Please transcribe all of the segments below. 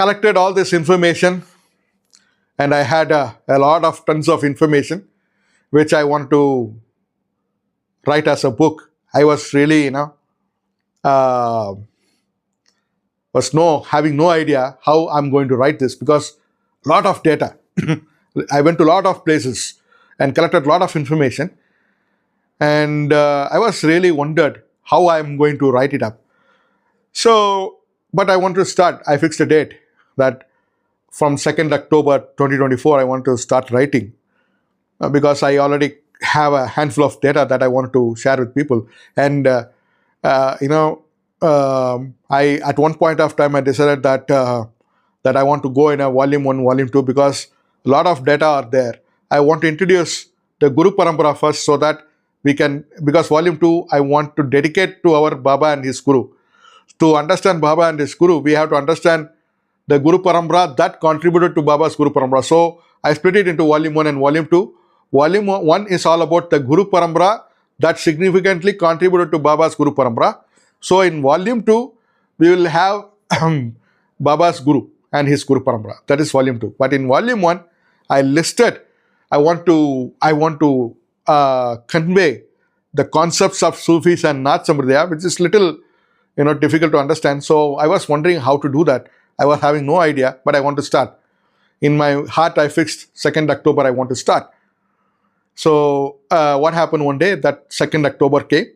collected all this information, and I had a lot of tons of information which I want to write as a book. I was really, uh, having no idea how I'm going to write this, because a lot of data. I went to a lot of places and collected a lot of information, and I was really wondered how I'm going to write it up. So, but I want to start. I fixed a date that from 2nd October 2024, I want to start writing, because I already have a handful of data that I want to share with people. And, I at one point of time, I decided that that I want to go in a volume 1, volume 2, because a lot of data are there. I want to introduce the Guru Parampara first, so that we can, because volume 2, I want to dedicate to our Baba and his Guru. To understand Baba and his Guru, we have to understand the Guru Parampara that contributed to Baba's Guru Parampara. So I split it into volume 1 and volume 2. Volume 1 is all about the Guru Parampara that significantly contributed to Baba's Guru Parampara. So in volume 2, we will have Baba's Guru and his Guru Parampara. That is volume 2. But in volume 1, I want to convey the concepts of Sufis and Nath Sampradaya, which is little, difficult to understand. So I was wondering how to do that. I was having no idea, but I want to start. In my heart, I fixed 2nd October, I want to start. So what happened one day, that 2nd October came,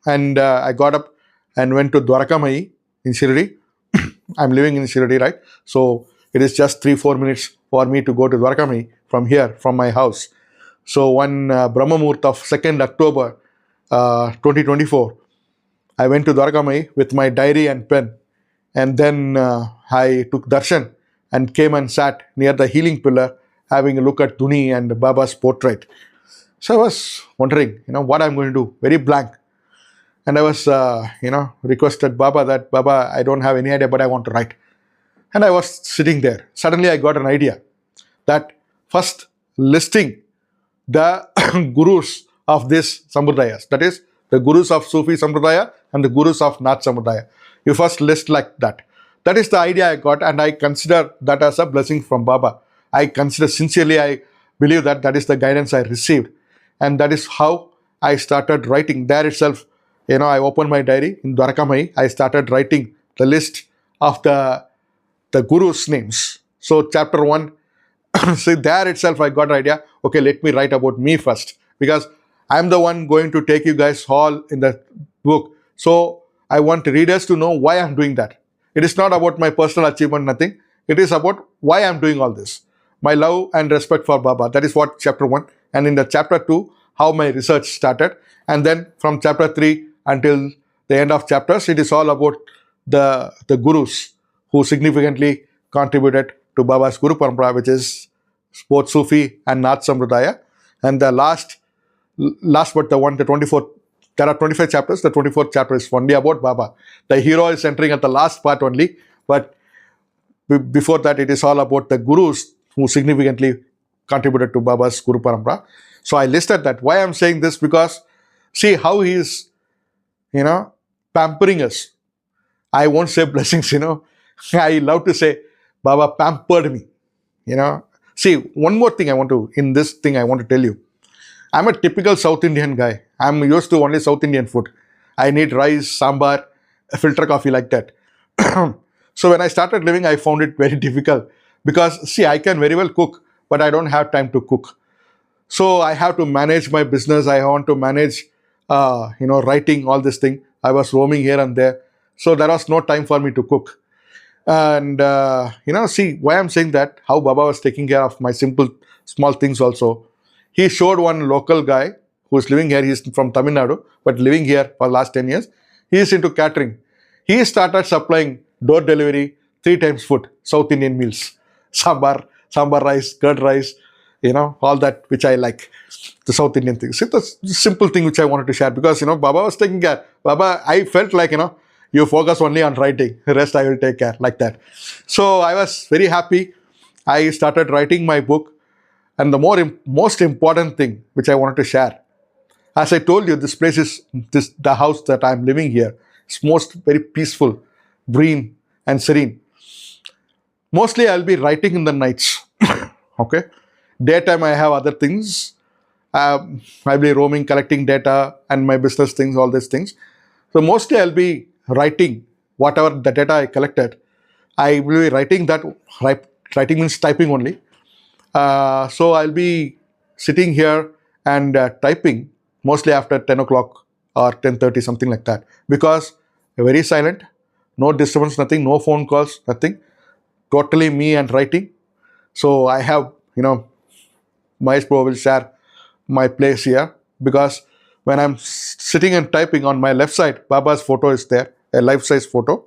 and I got up and went to Dwarakamai in Shirdi. I'm living in Shirdi, right? So it is just 3-4 minutes for me to go to Dwarakamai from here, from my house. So one Brahma Muhurt of 2nd October 2024, I went to Dwarakamai with my diary and pen. And then I took darshan and came and sat near the healing pillar, having a look at Duni and Baba's portrait. So I was wondering, what I'm going to do. Very blank. And I was, requested Baba that, Baba, I don't have any idea, but I want to write. And I was sitting there. Suddenly I got an idea that first listing the gurus of this Sampradayas, that is, the gurus of Sufi Sampradaya and the gurus of Nath Sampradaya. You first list like that. That is the idea I got, and I consider that as a blessing from Baba. I consider sincerely, I believe that that is the guidance I received. And that is how I started writing. There itself, I opened my diary in Dwarakamai. I started writing the list of the gurus' names. So chapter 1, see, there itself I got an idea. Okay, let me write about me first, because I'm the one going to take you guys all in the book. So I want readers to know why I'm doing that. It is not about my personal achievement, nothing. It is about why I'm doing all this. My love and respect for Baba. That is what chapter 1. And in the chapter 2, how my research started. And then from chapter 3 until the end of chapters, it is all about the gurus who significantly contributed to Baba's Guru Parampara, which is both Sufi and Nath Sampradaya. And the last but the 24th, there are 25 chapters. The 24th chapter is only about Baba. The hero is entering at the last part only. But before that, it is all about the gurus who significantly contributed to Baba's Guru Parampara. So I listed that. Why I'm saying this? Because see how he is, pampering us. I won't say blessings, I love to say Baba pampered me, See, one more thing I want to tell you. I'm a typical South Indian guy. I'm used to only South Indian food. I need rice, sambar, filter coffee like that. So when I started living, I found it very difficult because, see, I can very well cook, but I don't have time to cook. So I have to manage my business. I want to manage, writing, all this thing. I was roaming here and there. So there was no time for me to cook. And, see, why I'm saying that, how Baba was taking care of my simple, small things also. He showed one local guy who's living here. He's from Tamil Nadu, but living here for the last 10 years. He is into catering. He started supplying door delivery 3 times food, South Indian meals. Sambar rice, curd rice, all that which I like. The South Indian things. It's a simple thing which I wanted to share because, Baba was taking care. Baba, I felt like, you focus only on writing. The rest I will take care, like that. So I was very happy. I started writing my book. And the most important thing which I wanted to share, as I told you, this place is the house that I'm living here. It's very peaceful, green and serene. Mostly I'll be writing in the nights. Okay. Daytime I have other things. I'll be roaming, collecting data and my business things, all these things. So mostly I'll be writing whatever the data I collected. I will be writing that. Writing means typing only. So I'll be sitting here and typing mostly after 10 o'clock or 10:30, something like that. Because very silent, no disturbance, nothing, no phone calls, nothing. Totally me and writing. So I have, Mahesh Bro will share my place here, because when I'm sitting and typing, on my left side, Baba's photo is there, a life-size photo.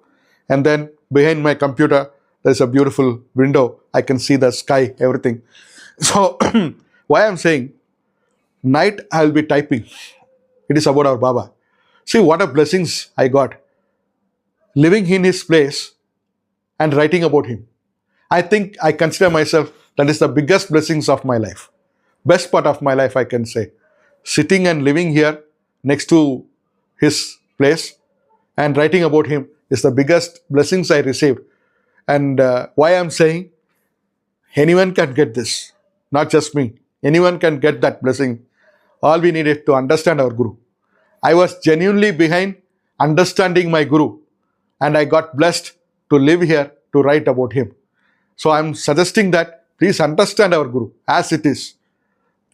And then behind my computer, there's a beautiful window. I can see the sky, everything. So why I'm saying, night I'll be typing. It is about our Baba. See what a blessings I got. Living in his place and writing about him. I think I consider myself that is the biggest blessings of my life. Best part of my life, I can say. Sitting and living here next to his place and writing about him is the biggest blessings I received. And why I'm saying, anyone can get this, not just me. Anyone can get that blessing. All we needed to understand our Guru. I was genuinely behind understanding my Guru, and I got blessed to live here to write about him. So I'm suggesting that please understand our Guru as it is.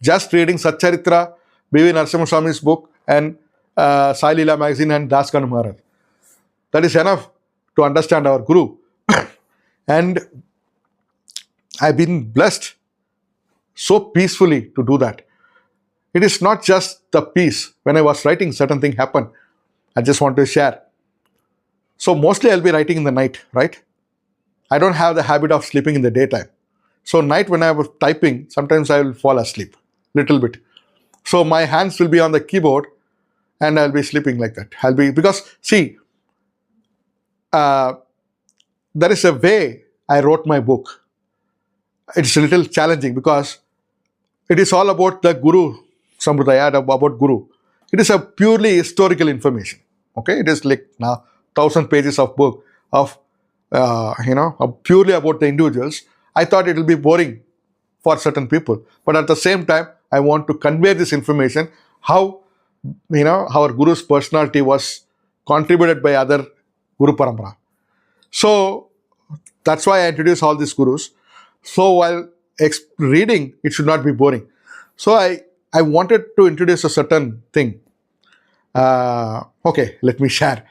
Just reading Satcharitra, B.V. Narasimha Swami's book, and Sai Leela magazine and Das Kan Maharaj. That is enough to understand our Guru. And I've been blessed so peacefully to do that. It is not just the peace. When I was writing, certain thing happened. I just want to share. So mostly I'll be writing in the night, right? I don't have the habit of sleeping in the daytime. So night when I was typing, sometimes I will fall asleep, little bit. So my hands will be on the keyboard and I'll be sleeping like that. Because see, there is a way I wrote my book. It's a little challenging because it is all about the Guru Sampradaya, about Guru. It is a purely historical information. Okay, it is like now 1,000 pages of book of purely about the individuals. I thought it will be boring for certain people, but at the same time, I want to convey this information how our Guru's personality was contributed by other Guru Parampara. So that's why I introduce all these gurus. So while reading, it should not be boring. So I wanted to introduce a certain thing. Okay, let me share.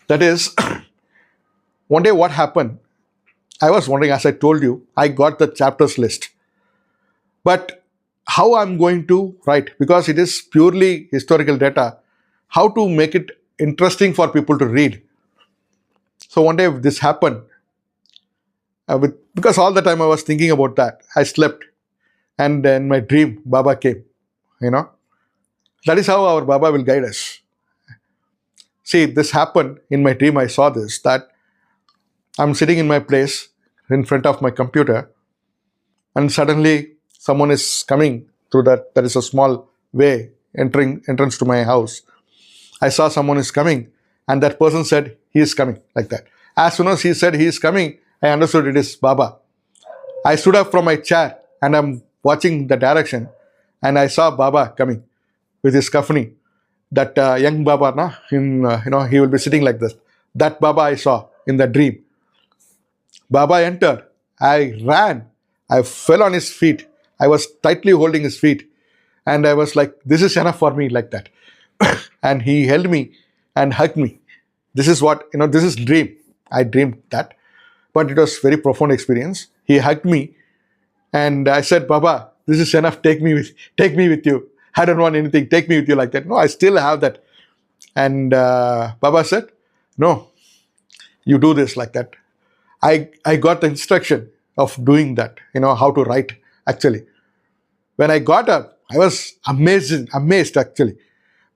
That is, one day what happened, I was wondering, as I told you, I got the chapters list. But how I'm going to write, because it is purely historical data, how to make it interesting for people to read. So one day this happened, because all the time I was thinking about that, I slept. And then my dream, Baba came, That is how our Baba will guide us. See, this happened in my dream. I saw this, that I'm sitting in my place in front of my computer, and suddenly someone is coming through that. There is a small way entrance to my house. I saw someone is coming, and that person said he is coming, like that. As soon as he said he is coming, I understood it is Baba. I stood up from my chair and I'm watching the direction, and I saw Baba coming with his kafani. That young Baba, he will be sitting like this. That Baba I saw in the dream. Baba entered. I ran. I fell on his feet. I was tightly holding his feet. And I was like, this is enough for me, like that. And he held me and hugged me. This is what, this is dream. I dreamed that. But it was very profound experience. He hugged me. And I said, Baba, this is enough. Take me with you. I don't want anything. Take me with you, like that. No, I still have that. And Baba said, no, you do this, like that. I got the instruction of doing that, how to write, actually. When I got up, I was amazed actually.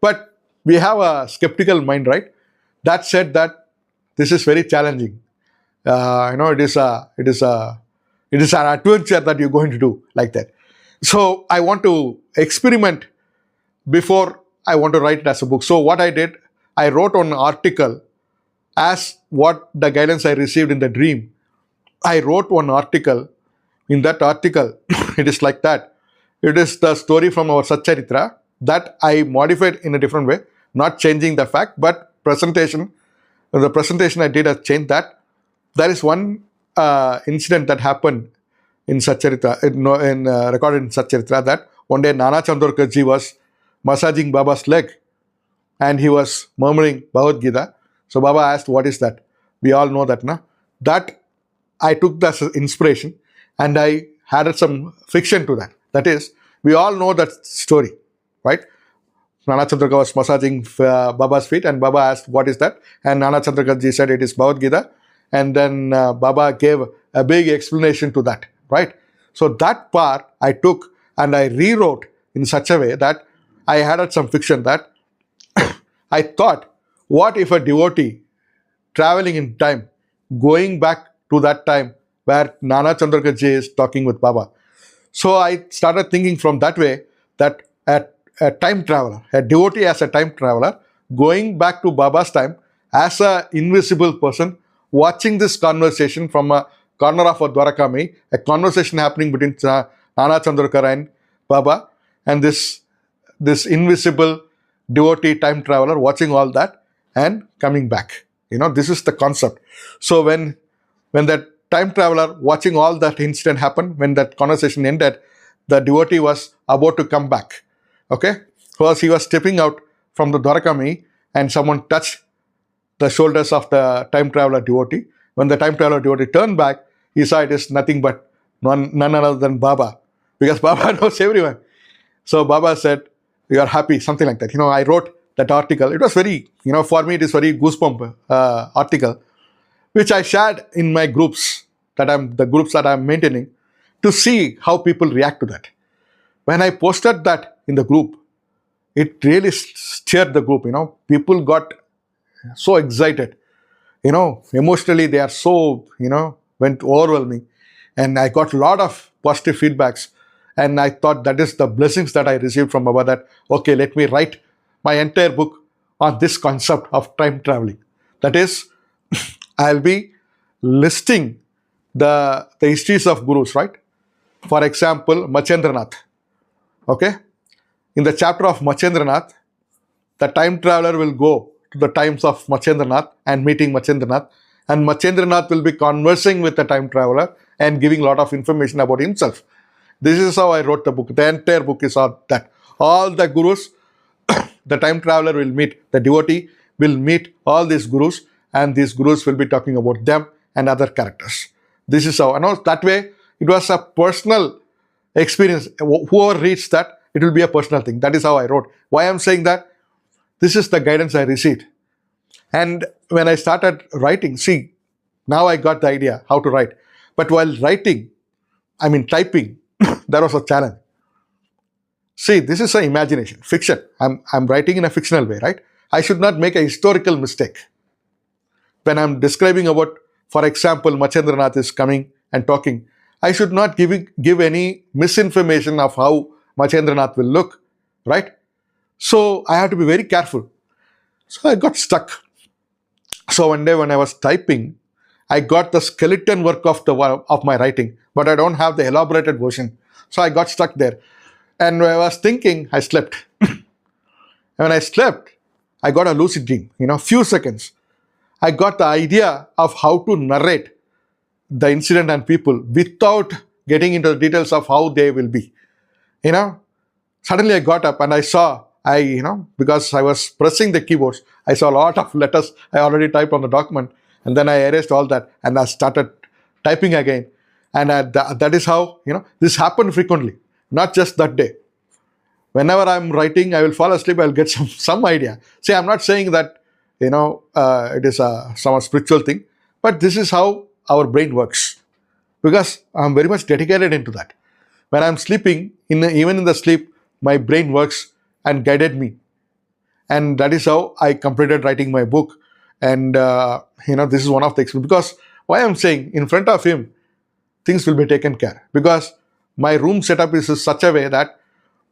But we have a skeptical mind, right? That said that this is very challenging. It is an adventure that you're going to do, like that. So I want to experiment before I want to write it as a book. So what I did, I wrote an article as what the guidance I received in the dream. I wrote one article. In that article, it is like that. It is the story from our Satcharitra that I modified in a different way, not changing the fact, but presentation. The presentation I did has changed that. There is one incident that happened in Satcharitra, recorded in Satcharitra, that one day Nana Chandorkar ji was massaging Baba's leg and he was murmuring Bhagavad Gita. So Baba asked, what is that? We all know that, na? That I took this inspiration and I added some fiction to that. That is, we all know that story, right? Nana Chandorkar was massaging Baba's feet and Baba asked, what is that? And Nana Chandorkar ji said, it is Bhagavad Gita. And then Baba gave a big explanation to that, right? So that part I took and I rewrote in such a way that I added some fiction that I thought, what if a devotee traveling in time, going back to that time where Nana Chandorkar ji is talking with Baba. So I started thinking from that way that a time traveler, a devotee as a time traveler, going back to Baba's time as an invisible person, watching this conversation from a corner of a Dwarakami, a conversation happening between Nana Chandorkar and Baba, and this invisible devotee time traveler watching all that and coming back. This is the concept. So when that time traveler watching all that incident happen, when that conversation ended, the devotee was about to come back. Okay? Because he was stepping out from the Dwarakami and someone touched the shoulders of the time traveler devotee. When the time traveler devotee turned back, he saw it is nothing but none other than Baba. Because Baba knows everyone. So Baba said, you are happy, something like that. I wrote that article. It was very, for me it is very goosebump article, which I shared in my groups, the groups that I'm maintaining, to see how people react to that. When I posted that in the group, it really stirred the group. People got so excited. Emotionally they are so, went overwhelming. And I got a lot of positive feedbacks. And I thought that is the blessings that I received from Baba, that, okay, let me write my entire book on this concept of time traveling. That is, I'll be listing the histories of gurus, right? For example, Machendranath. Okay? In the chapter of Machendranath, the time traveler will go to the times of Machendranath and meeting Machendranath. And Machendranath will be conversing with the time traveler and giving a lot of information about himself. This is how I wrote the book. The entire book is on that. All the gurus, the time traveler will meet, the devotee will meet all these gurus, and these gurus will be talking about them and other characters. This is how, that way it was a personal experience. Whoever reads that, it will be a personal thing. That is how I wrote. Why I'm saying that? This is the guidance I received. And when I started writing, see, now I got the idea how to write. But while writing, typing, there was a challenge. See, this is an imagination, fiction. I'm writing in a fictional way, right? I should not make a historical mistake. When I'm describing about, for example, Machendranath is coming and talking, I should not give any misinformation of how Machendranath will look, right? So I have to be very careful. So I got stuck. So one day when I was typing, I got the skeleton work of my writing, but I don't have the elaborated version. So I got stuck there. And when I was thinking, I slept. And when I slept, I got a lucid dream, few seconds. I got the idea of how to narrate the incident and people without getting into the details of how they will be. Suddenly I got up and I saw, because I was pressing the keyboards, I saw a lot of letters I already typed on the document. And then I erased all that and I started typing again. And that is how, this happened frequently, not just that day. Whenever I'm writing, I will fall asleep, I'll get some idea. See, I'm not saying that, it is some spiritual thing, but this is how our brain works. Because I'm very much dedicated into that. When I'm sleeping, even in the sleep, my brain works and guided me. And that is how I completed writing my book. And, this is one of the experiences. Because why I'm saying, in front of him, things will be taken care. Because my room setup is such a way that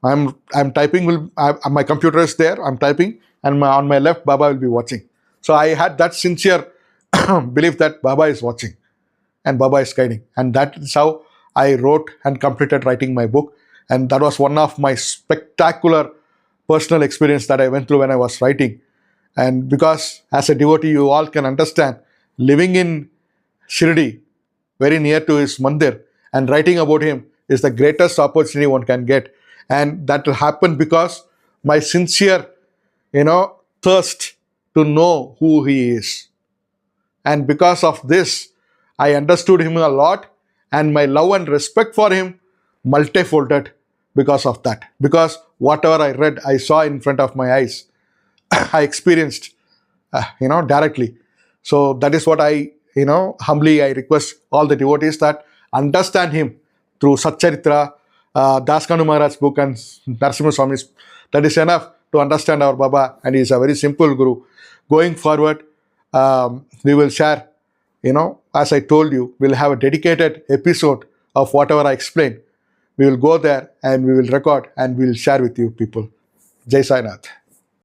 I'm typing, my computer is there, I'm typing, and on my left, Baba will be watching. So I had that sincere belief that Baba is watching. and Baba is guiding. And that is how I wrote and completed writing my book. And that was one of my spectacular personal experience that I went through when I was writing. And because as a devotee, you all can understand, living in Shirdi, very near to his mandir, and writing about him is the greatest opportunity one can get. And that will happen because my sincere, thirst to know who he is. And because of this, I understood him a lot, and my love and respect for him multifolded because of that. Because whatever I read, I saw in front of my eyes, I experienced, directly. So that is what humbly I request all the devotees that understand him through Satcharitra, Daskanu Maharaj's book and Narasimha Swami's. That is enough to understand our Baba, and he is a very simple Guru. Going forward, we will share, as I told you, we'll have a dedicated episode of whatever I explain. We will go there and we will record and we will share with you people. Jai Sainath.